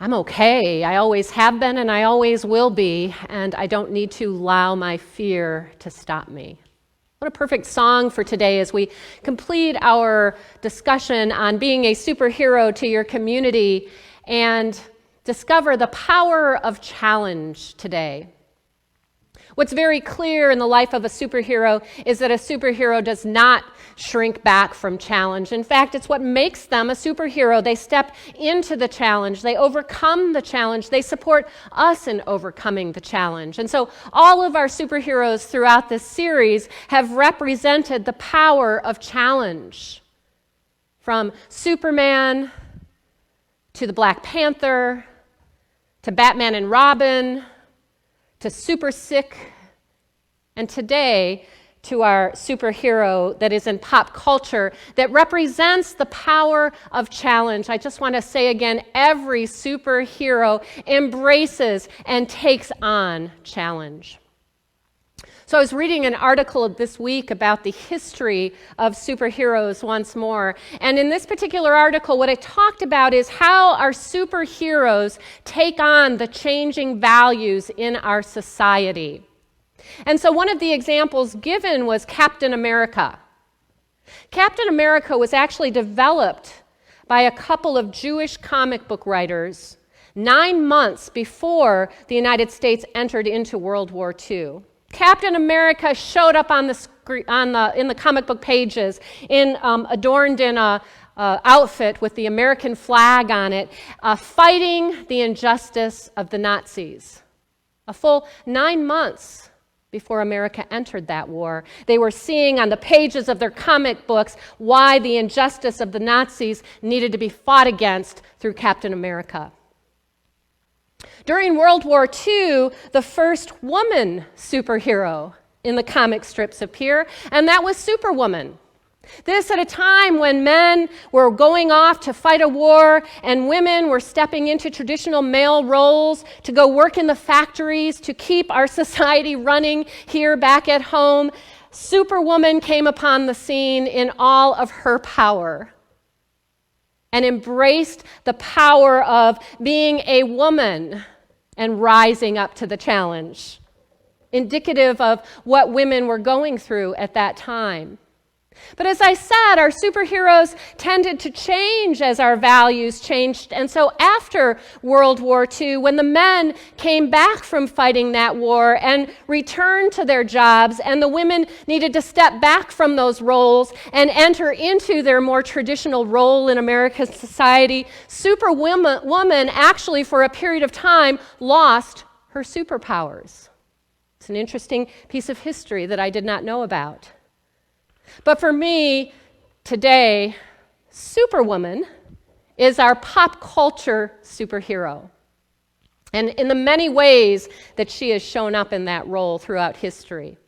I'm okay. I always have been and I always will be, and I don't need to allow my fear to stop me. What a perfect song for today as we complete our discussion on being a superhero to your community and discover the power of challenge today. What's very clear in the life of a superhero is that a superhero does not shrink back from challenge. In fact, it's what makes them a superhero. They step into the challenge. They overcome the challenge. They support us in overcoming the challenge. And so all of our superheroes throughout this series have represented the power of challenge. From Superman to the Black Panther to Batman and Robin to Super Sick, and today to our superhero that is in pop culture that represents the power of challenge. I just want to say again, every superhero embraces and takes on challenge. So I was reading an article this week about the history of superheroes once more. And in this particular article, what it talked about is how our superheroes take on the changing values in our society. And so one of the examples given was Captain America. Captain America was actually developed by a couple of Jewish comic book writers 9 months before the United States entered into World War II. Captain America showed up on the in the comic book pages, adorned in a outfit with the American flag on it, fighting the injustice of the Nazis. A full 9 months before America entered that war, they were seeing on the pages of their comic books why the injustice of the Nazis needed to be fought against through Captain America. During World War II, the first woman superhero in the comic strips appear, and that was Superwoman. This at a time when men were going off to fight a war and women were stepping into traditional male roles to go work in the factories to keep our society running here back at home. Superwoman came upon the scene in all of her power and embraced the power of being a woman and rising up to the challenge, indicative of what women were going through at that time. But as I said, our superheroes tended to change as our values changed. And so after World War II, when the men came back from fighting that war and returned to their jobs, and the women needed to step back from those roles and enter into their more traditional role in American society, Superwoman actually, for a period of time, lost her superpowers. It's an interesting piece of history that I did not know about. But for me, today, Superwoman is our pop culture superhero. And in the many ways that she has shown up in that role throughout history.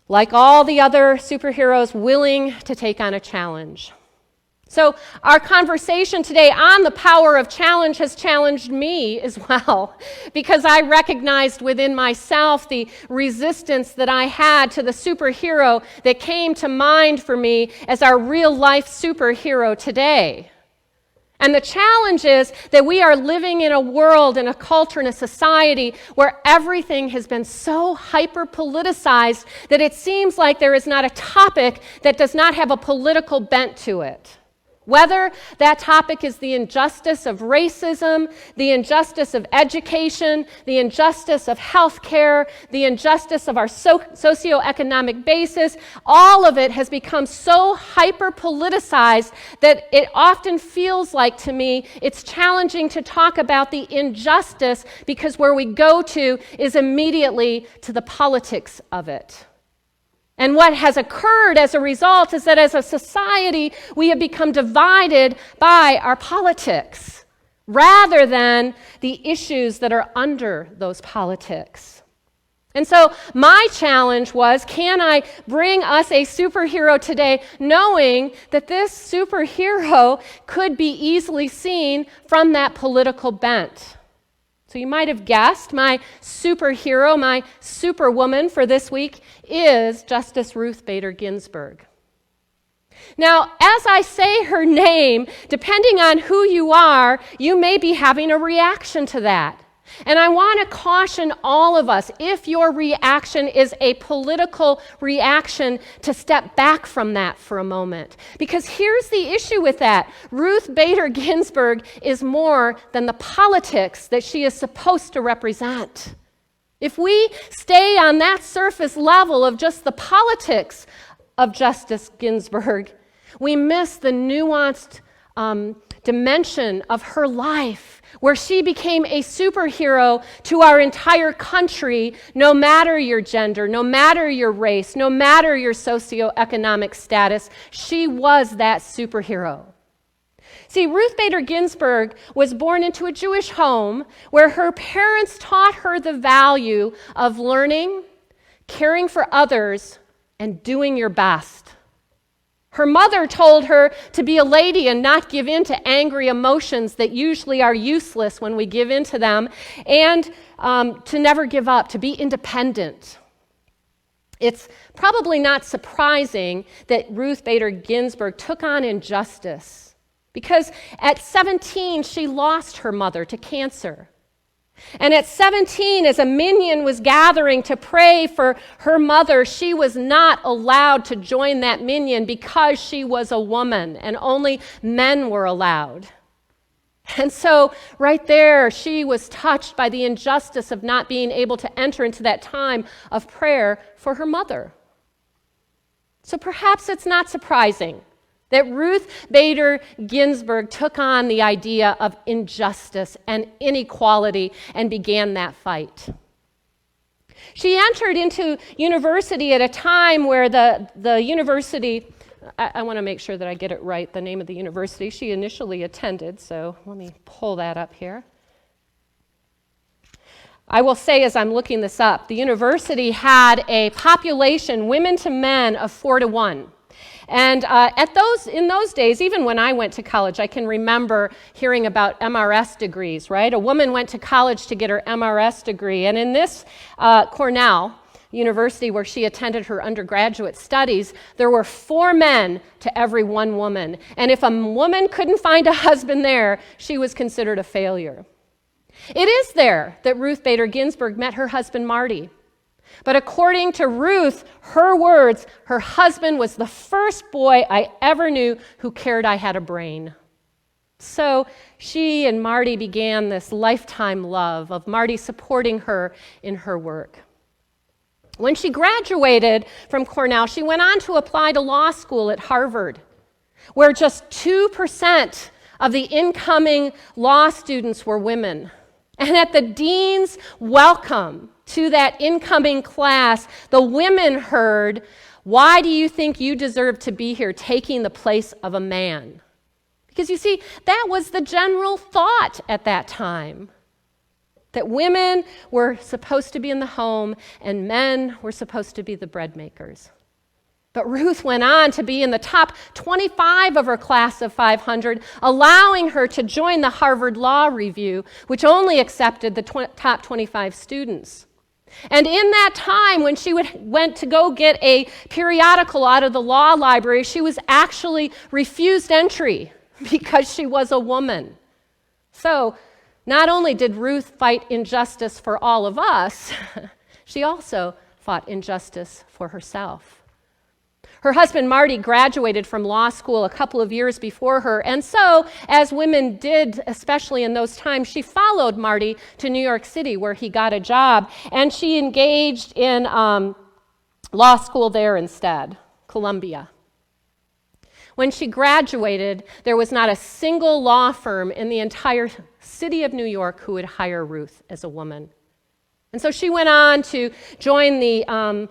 Like all the other superheroes, willing to take on a challenge. So our conversation today on the power of challenge has challenged me as well, because I recognized within myself the resistance that I had to the superhero that came to mind for me as our real-life superhero today. And the challenge is that we are living in a world, in a culture, in a society where everything has been so hyper-politicized that it seems like there is not a topic that does not have a political bent to it. Whether that topic is the injustice of racism, the injustice of education, the injustice of healthcare, the injustice of our socioeconomic basis, all of it has become so hyper-politicized that it often feels like, to me, it's challenging to talk about the injustice because where we go to is immediately to the politics of it. And what has occurred as a result is that as a society, we have become divided by our politics rather than the issues that are under those politics. And so my challenge was, can I bring us a superhero today knowing that this superhero could be easily seen from that political bent? So you might have guessed my superhero, my superwoman for this week is Justice Ruth Bader Ginsburg. Now, as I say her name, depending on who you are, you may be having a reaction to that. And I want to caution all of us, if your reaction is a political reaction, to step back from that for a moment. Because here's the issue with that. Ruth Bader Ginsburg is more than the politics that she is supposed to represent. If we stay on that surface level of just the politics of Justice Ginsburg, we miss the nuanced dimension of her life, where she became a superhero to our entire country, no matter your gender, no matter your race, no matter your socioeconomic status. She was that superhero. See, Ruth Bader Ginsburg was born into a Jewish home where her parents taught her the value of learning, caring for others, and doing your best. Her mother told her to be a lady and not give in to angry emotions that usually are useless when we give in to them, and to never give up, to be independent. It's probably not surprising that Ruth Bader Ginsburg took on injustice, because at 17, she lost her mother to cancer. And at 17, as a minyan was gathering to pray for her mother, she was not allowed to join that minyan because she was a woman, and only men were allowed. And so right there, she was touched by the injustice of not being able to enter into that time of prayer for her mother. So perhaps it's not surprising that Ruth Bader Ginsburg took on the idea of injustice and inequality and began that fight. She entered into university at a time where the university, I want to make sure that I get it right, the name of the university she initially attended, so let me pull that up here. I will say, as I'm looking this up, the university had a population, women to men, of 4-1. And in those days, even when I went to college, I can remember hearing about MRS degrees, right? A woman went to college to get her MRS degree. And in this Cornell University, where she attended her undergraduate studies, there were 4 men to every 1 woman. And if a woman couldn't find a husband there, she was considered a failure. It is there that Ruth Bader Ginsburg met her husband, Marty. But according to Ruth, her words, her husband was the first boy I ever knew who cared I had a brain. So she and Marty began this lifetime love of Marty supporting her in her work. When she graduated from Cornell, she went on to apply to law school at Harvard, where just 2% of the incoming law students were women. And at the dean's welcome to that incoming class, the women heard, "Why do you think you deserve to be here taking the place of a man?" Because you see, that was the general thought at that time, that women were supposed to be in the home and men were supposed to be the bread makers. But Ruth went on to be in the top 25 of her class of 500, allowing her to join the Harvard Law Review, which only accepted the top 25 students. And in that time, when she went to go get a periodical out of the law library, she was actually refused entry because she was a woman. So not only did Ruth fight injustice for all of us, she also fought injustice for herself. Her husband, Marty, graduated from law school a couple of years before her, and so, as women did, especially in those times, she followed Marty to New York City, where he got a job, and she engaged in law school there instead, Columbia. When she graduated, there was not a single law firm in the entire city of New York who would hire Ruth as a woman. And so she went on to join the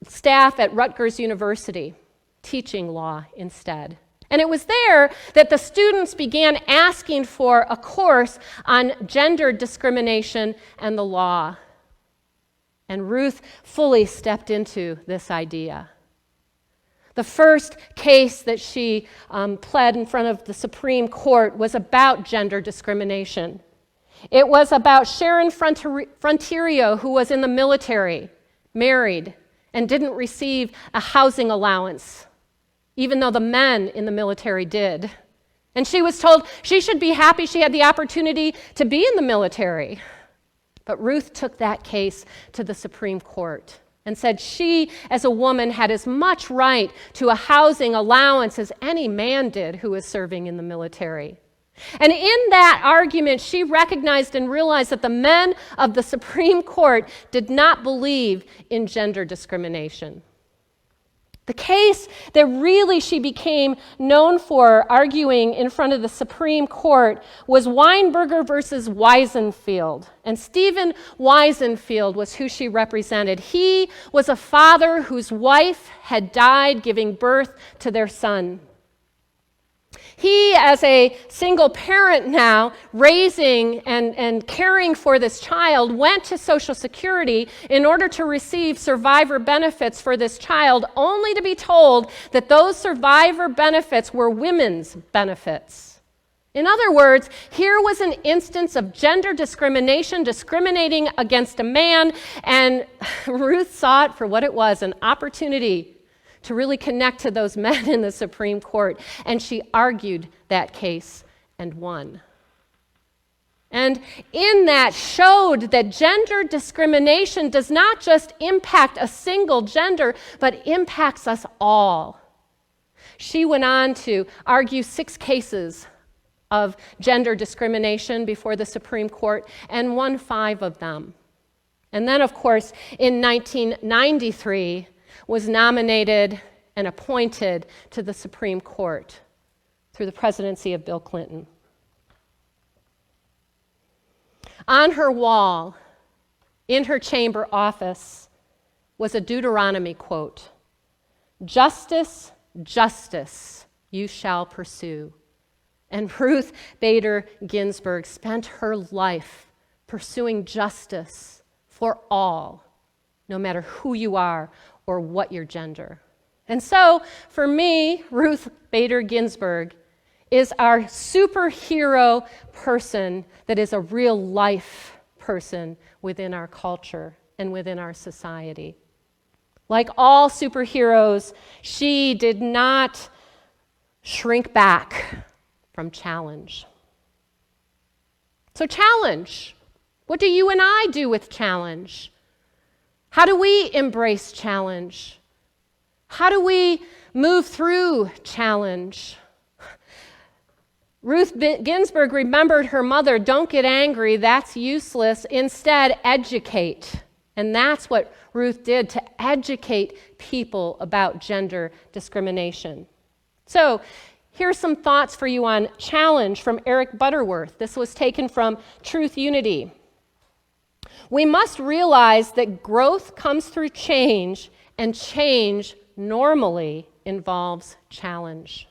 staff at Rutgers University, teaching law instead. And it was there that the students began asking for a course on gender discrimination and the law. And Ruth fully stepped into this idea. The first case that she pled in front of the Supreme Court was about gender discrimination. It was about Sharon Frontiero, who was in the military, married, and didn't receive a housing allowance. even though the men in the military did. And she was told she should be happy she had the opportunity to be in the military. But Ruth took that case to the Supreme Court and said she, as a woman, had as much right to a housing allowance as any man did who was serving in the military. And in that argument, she recognized and realized that the men of the Supreme Court did not believe in gender discrimination. The case that really she became known for arguing in front of the Supreme Court was Weinberger versus Weisenfeld. And Stephen Weisenfeld was who she represented. He was a father whose wife had died giving birth to their son. He, as a single parent now, raising and caring for this child, went to Social Security in order to receive survivor benefits for this child, only to be told that those survivor benefits were women's benefits. In other words, here was an instance of gender discrimination, discriminating against a man, and Ruth saw it for what it was, an opportunity to really connect to those men in the Supreme Court. And she argued that case and won. And in that showed that gender discrimination does not just impact a single gender, but impacts us all. She went on to argue 6 cases of gender discrimination before the Supreme Court and won 5 of them. And then, of course, in 1993, was nominated and appointed to the Supreme Court through the presidency of Bill Clinton. On her wall, in her chamber office, was a Deuteronomy quote, "Justice, justice, you shall pursue." And Ruth Bader Ginsburg spent her life pursuing justice for all, no matter who you are or what your gender. And so, for me, Ruth Bader Ginsburg is our superhero person that is a real life person within our culture and within our society. Like all superheroes, she did not shrink back from challenge. So challenge. What do you and I do with challenge? How do we embrace challenge? How do we move through challenge? Ruth Ginsburg remembered her mother, "Don't get angry, that's useless. Instead, educate." And that's what Ruth did, to educate people about gender discrimination. So, here's some thoughts for you on challenge from Eric Butterworth. This was taken from Truth Unity. We must realize that growth comes through change, and change normally involves challenge.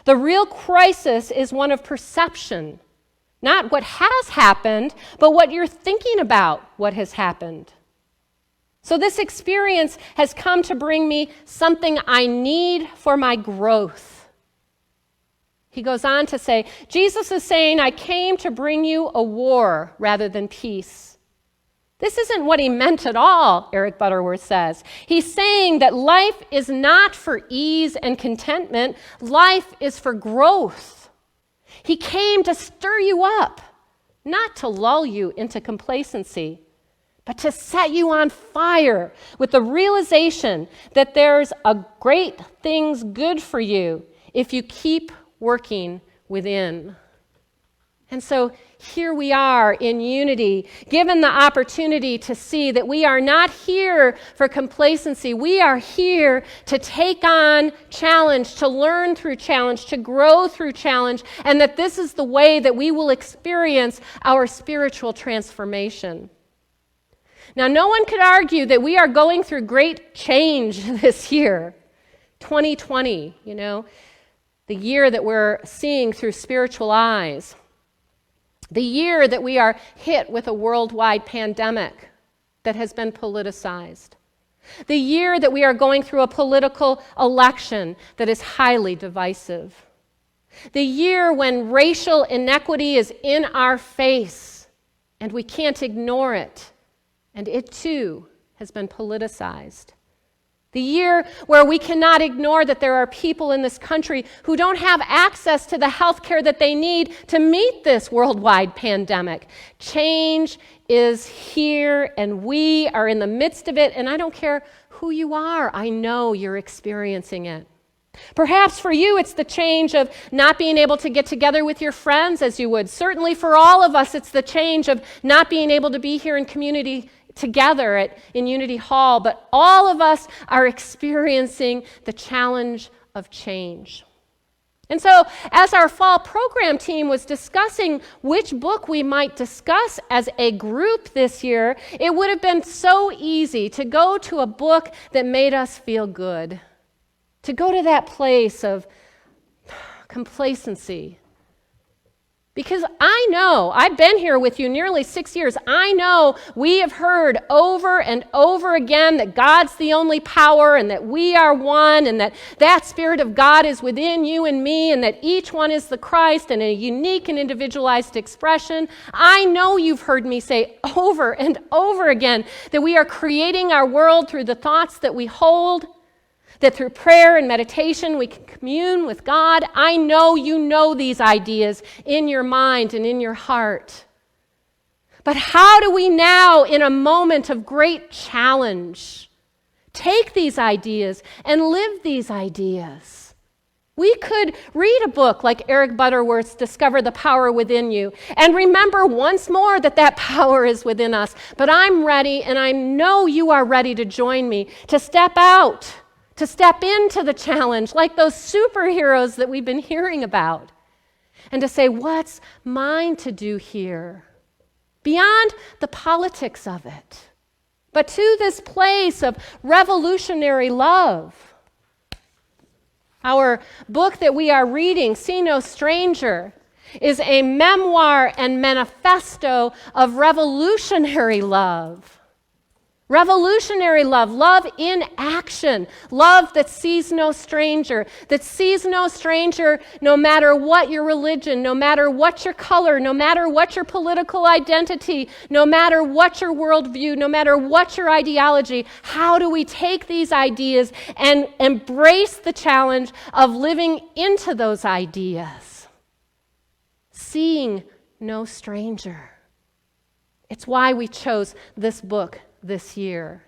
The real crisis is one of perception, not what has happened, but what you're thinking about what has happened. So this experience has come to bring me something I need for my growth. He goes on to say, Jesus is saying, "I came to bring you a war rather than peace." This isn't what he meant at all, Eric Butterworth says. He's saying that life is not for ease and contentment. Life is for growth. He came to stir you up, not to lull you into complacency, but to set you on fire with the realization that there's a great things good for you if you keep working within. And so here we are in unity, given the opportunity to see that we are not here for complacency. We are here to take on challenge, to learn through challenge, to grow through challenge, and that this is the way that we will experience our spiritual transformation. Now, no one could argue that we are going through great change this year, 2020, the year that we're seeing through spiritual eyes. The year that we are hit with a worldwide pandemic that has been politicized. The year that we are going through a political election that is highly divisive. The year when racial inequity is in our face and we can't ignore it, and it too has been politicized. The year where we cannot ignore that there are people in this country who don't have access to the health care that they need to meet this worldwide pandemic. Change is here, and we are in the midst of it, and I don't care who you are. I know you're experiencing it. Perhaps for you, it's the change of not being able to get together with your friends as you would. Certainly for all of us, it's the change of not being able to be here in community together in Unity Hall, but all of us are experiencing the challenge of change. And so, as our fall program team was discussing which book we might discuss as a group this year, it would have been so easy to go to a book that made us feel good, to go to that place of complacency. Because I know, I've been here with you nearly 6 years, I know we have heard over and over again that God's the only power and that we are one and that Spirit of God is within you and me and that each one is the Christ in a unique and individualized expression. I know you've heard me say over and over again that we are creating our world through the thoughts that we hold, that through prayer and meditation we can commune with God. I know you know these ideas in your mind and in your heart. But how do we now, in a moment of great challenge, take these ideas and live these ideas? We could read a book like Eric Butterworth's Discover the Power Within You and remember once more that power is within us. But I'm ready, and I know you are ready to join me, to step out, to step into the challenge like those superheroes that we've been hearing about, and to say, what's mine to do here? Beyond the politics of it, but to this place of revolutionary love. Our book that we are reading, See No Stranger, is a memoir and manifesto of revolutionary love. Revolutionary love, love in action, love that sees no stranger no matter what your religion, no matter what your color, no matter what your political identity, no matter what your worldview, no matter what your ideology. How do we take these ideas and embrace the challenge of living into those ideas? Seeing no stranger. It's why we chose this book this year.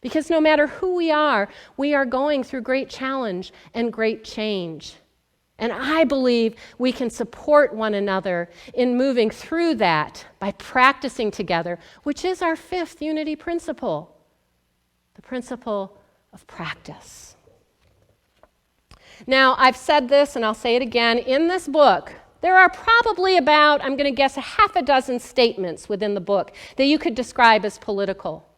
Because no matter who we are going through great challenge and great change. And I believe we can support one another in moving through that by practicing together, which is our fifth unity principle, the principle of practice. Now, I've said this and I'll say it again. In this book, there are probably about, I'm going to guess, a half a dozen statements within the book that you could describe as political.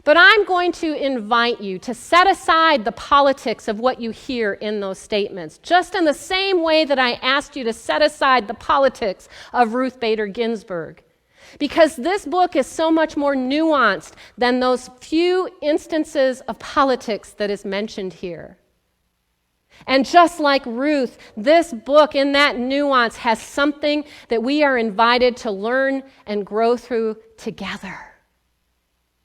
But I'm going to invite you to set aside the politics of what you hear in those statements, just in the same way that I asked you to set aside the politics of Ruth Bader Ginsburg. Because this book is so much more nuanced than those few instances of politics that is mentioned here. And just like Ruth, this book in that nuance has something that we are invited to learn and grow through together.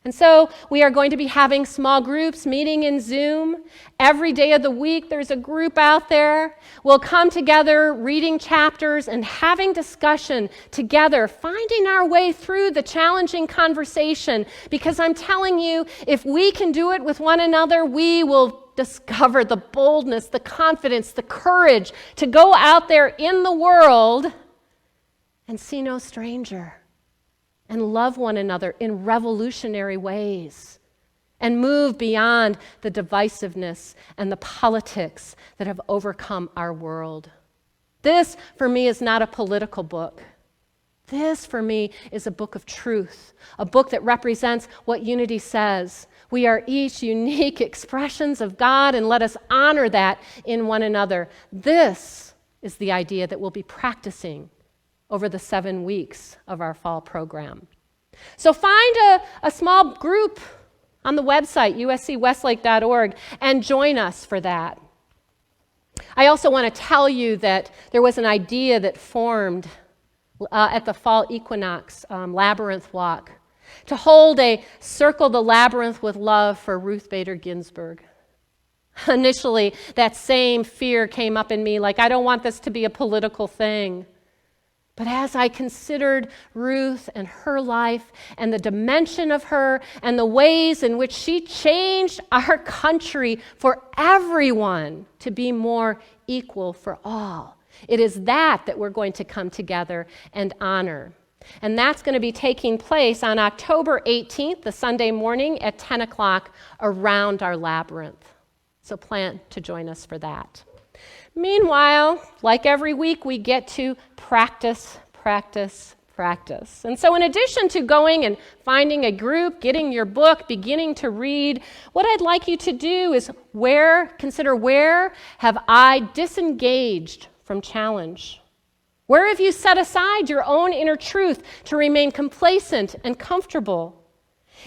And so we are going to be having small groups meeting in Zoom. Every day of the week there's a group out there. We'll come together reading chapters and having discussion together, finding our way through the challenging conversation. Because I'm telling you, if we can do it with one another, we will discover the boldness, the confidence, the courage to go out there in the world and see no stranger and love one another in revolutionary ways and move beyond the divisiveness and the politics that have overcome our world. This, for me, is not a political book. This, for me, is a book of truth, a book that represents what unity says. We are each unique expressions of God, and let us honor that in one another. This is the idea that we'll be practicing over the 7 weeks of our fall program. So find a small group on the website, uscwestlake.org, and join us for that. I also want to tell you that there was an idea that formed at the fall equinox labyrinth walk to hold a Circle the Labyrinth with Love for Ruth Bader Ginsburg. Initially, that same fear came up in me, like, I don't want this to be a political thing. But as I considered Ruth and her life and the dimension of her and the ways in which she changed our country for everyone to be more equal for all, it is that we're going to come together and honor. And that's going to be taking place on October 18th, the Sunday morning at 10 o'clock around our labyrinth. So plan to join us for that. Meanwhile, like every week, we get to practice. And so in addition to going and finding a group, getting your book, beginning to read, what I'd like you to do is consider where have I disengaged from challenge? Where have you set aside your own inner truth to remain complacent and comfortable?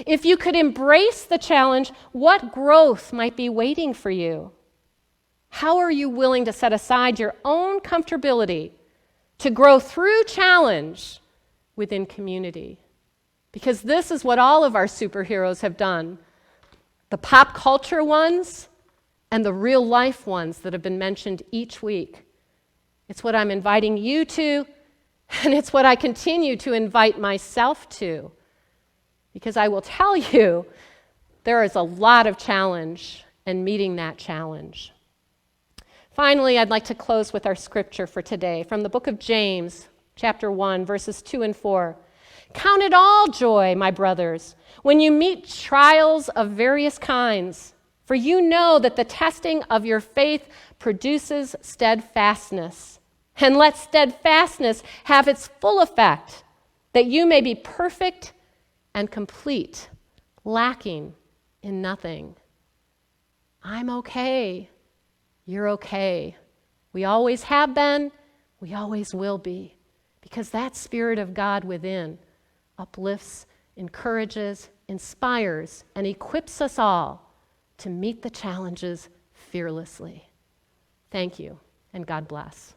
If you could embrace the challenge, what growth might be waiting for you? How are you willing to set aside your own comfortability to grow through challenge within community? Because this is what all of our superheroes have done. The pop culture ones and the real life ones that have been mentioned each week. It's what I'm inviting you to, and it's what I continue to invite myself to. Because I will tell you, there is a lot of challenge in meeting that challenge. Finally, I'd like to close with our scripture for today from the book of James, chapter 1, verses 2 and 4. Count it all joy, my brothers, when you meet trials of various kinds, for you know that the testing of your faith produces steadfastness. And let steadfastness have its full effect, that you may be perfect and complete, lacking in nothing. I'm okay. You're okay. We always have been. We always will be. Because that Spirit of God within uplifts, encourages, inspires, and equips us all to meet the challenges fearlessly. Thank you, and God bless.